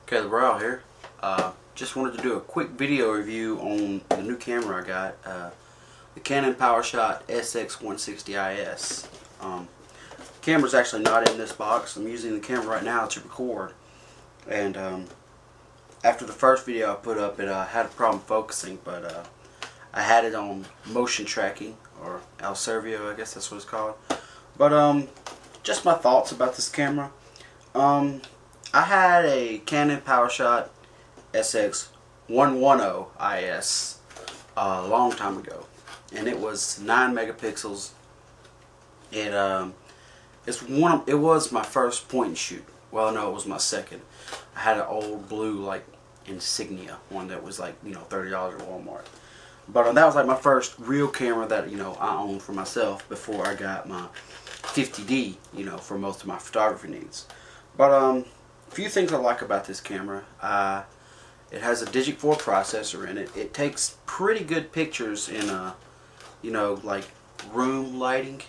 Okay, the Brow here. Just wanted to do a quick video review on the new camera I got, the Canon Powershot sx110 IS. Camera's actually not in this box. I'm using the camera right now to record, and after the first video I put up, it had a problem focusing, but I had it on motion tracking, or El Servo, I guess that's what it's called. But just my thoughts about this camera. I had a Canon Powershot sx110 IS a long time ago, and it was 9 megapixels. It was my first point and shoot. Well, no, it was my second. I had an old blue like Insignia one that was like $30 at Walmart. But that was like my first real camera that I owned for myself before I got my 50D for most of my photography needs. But a few things I like about this camera. It has a Digic 4 processor in it. It takes pretty good pictures in like room lighting.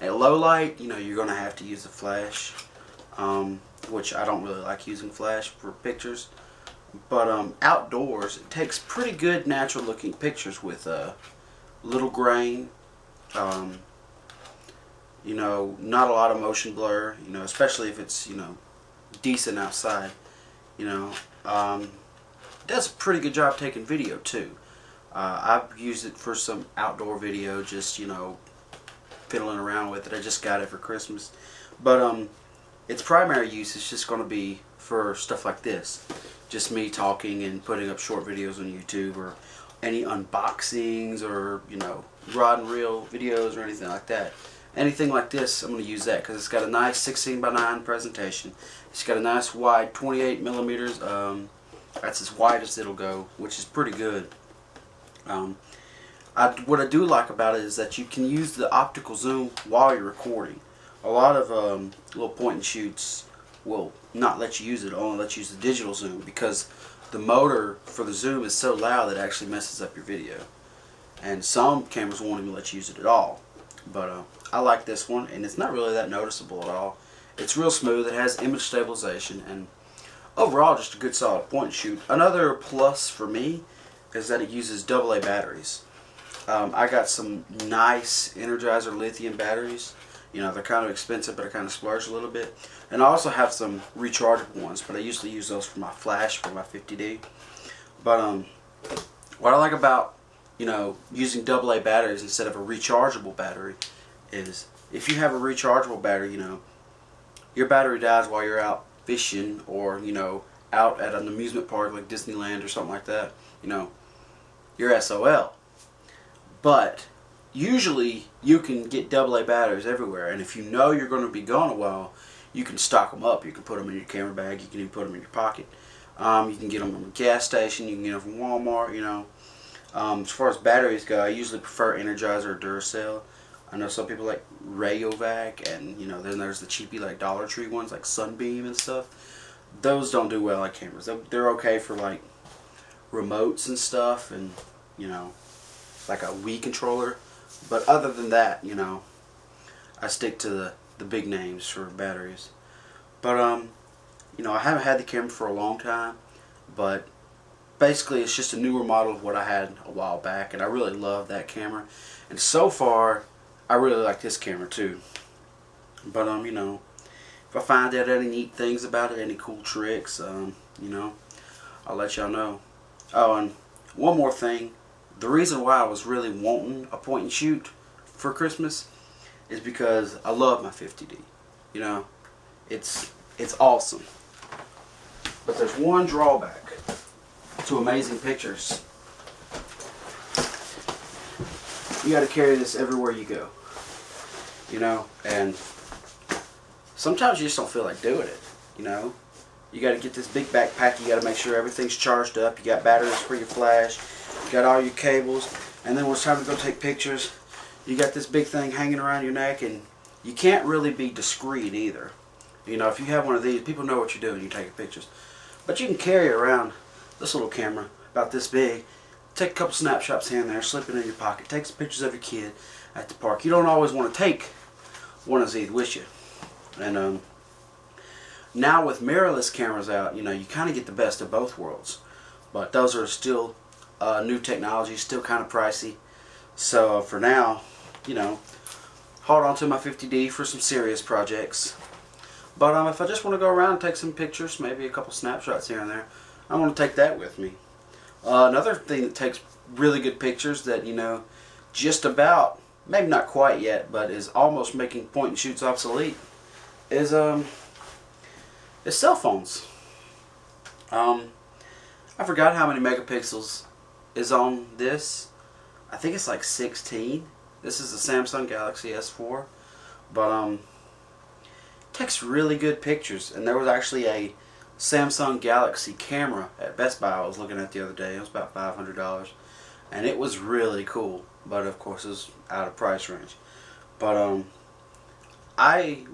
At low light, you're gonna have to use a flash, which I don't really like using flash for pictures. But outdoors, it takes pretty good natural looking pictures with little grain. Not a lot of motion blur, especially if it's, decent outside, does a pretty good job taking video too. I've used it for some outdoor video, just, fiddling around with it. I just got it for Christmas. But its primary use is just going to be for stuff like this. Just me talking and putting up short videos on YouTube, or any unboxings, or, rod and reel videos or anything like that. Anything like this, I'm going to use that because it's got a nice 16:9 presentation. It's got a nice wide 28 millimeters. That's as wide as it'll go, which is pretty good. What I do like about it is that you can use the optical zoom while you're recording. A lot of little point and shoots will not let you use it, only let you use the digital zoom, because the motor for the zoom is so loud that it actually messes up your video. And some cameras won't even let you use it at all. But I like this one, and it's not really that noticeable at all. It's real smooth. It has image stabilization, and overall just a good solid point and shoot. Another plus for me is that it uses AA batteries. I got some nice Energizer lithium batteries. They're kind of expensive, but I kind of splurge a little bit. And I also have some rechargeable ones, but I usually use those for my flash, for my 50D. But what I like about using AA batteries instead of a rechargeable battery is, if you have a rechargeable battery, your battery dies while you're out fishing, or out at an amusement park like Disneyland or something like that, you're SOL. But usually you can get AA batteries everywhere, and if you're going to be gone a while, you can stock them up. You can put them in your camera bag. You can even put them in your pocket. You can get them from a gas station. You can get them from Walmart. As far as batteries go, I usually prefer Energizer or Duracell. I know some people like Rayovac, and then there's the cheapy like Dollar Tree ones like Sunbeam and stuff. Those don't do well like cameras. They're okay for like remotes and stuff, and like a Wii controller. But other than that, I stick to the big names for batteries. But I haven't had the camera for a long time, but basically it's just a newer model of what I had a while back, and I really love that camera. And so far, I really like this camera too. But if I find out any neat things about it, any cool tricks, I'll let y'all know. Oh, and one more thing. The reason why I was really wanting a point and shoot for Christmas is because I love my 50D. It's awesome. But there's one drawback to amazing pictures. You got to carry this everywhere you go. And sometimes you just don't feel like doing it. You got to get this big backpack. You got to make sure everything's charged up. You got batteries for your flash. You got all your cables. And then when it's time to go take pictures, you got this big thing hanging around your neck, and you can't really be discreet either. If you have one of these, people know what you're doing. You're taking pictures. But you can carry around this little camera about this big. Take a couple snapshots here and there, slip it in your pocket. Take some pictures of your kid at the park. You don't always want to take one of these with you. And Now with mirrorless cameras out, you know, you kind of get the best of both worlds. But those are still new technology, still kind of pricey. So for now, you know, hold on to my 50D for some serious projects. But if I just want to go around and take some pictures, maybe a couple snapshots here and there, I want to take that with me. Another thing that takes really good pictures that, you know, just about, maybe not quite yet, but is almost making point and shoots obsolete is cell phones. I forgot how many megapixels is on this. I think it's like 16. This is a Samsung Galaxy S4, but takes really good pictures. And there was actually a Samsung Galaxy camera at Best Buy I was looking at the other day. It was about $500, and it was really cool. But of course, it was out of price range. But my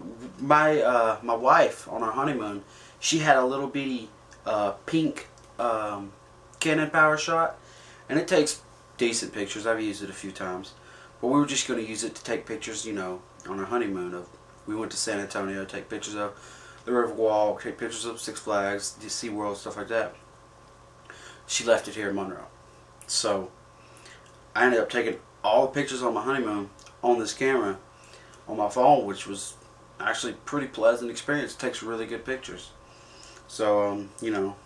wife on our honeymoon, she had a little bitty pink Canon Powershot, and it takes decent pictures. I've used it a few times, but we were just going to use it to take pictures, you know, on our honeymoon. We went to San Antonio, take pictures of the Riverwalk, take pictures of Six Flags, the SeaWorld, stuff like that. She left it here in Monroe, so I ended up taking all the pictures on my honeymoon on this camera on my phone, which was actually a pretty pleasant experience. It takes really good pictures. So you know,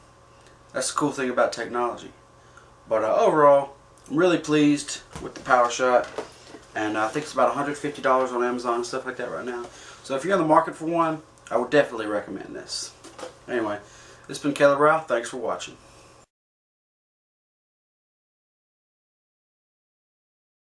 that's the cool thing about technology. But overall, I'm really pleased with the Powershot, and I think it's about $150 on Amazon and stuff like that right now. So if you're in the market for one, I would definitely recommend this. Anyway, this has been Caleb Rao. Thanks for watching.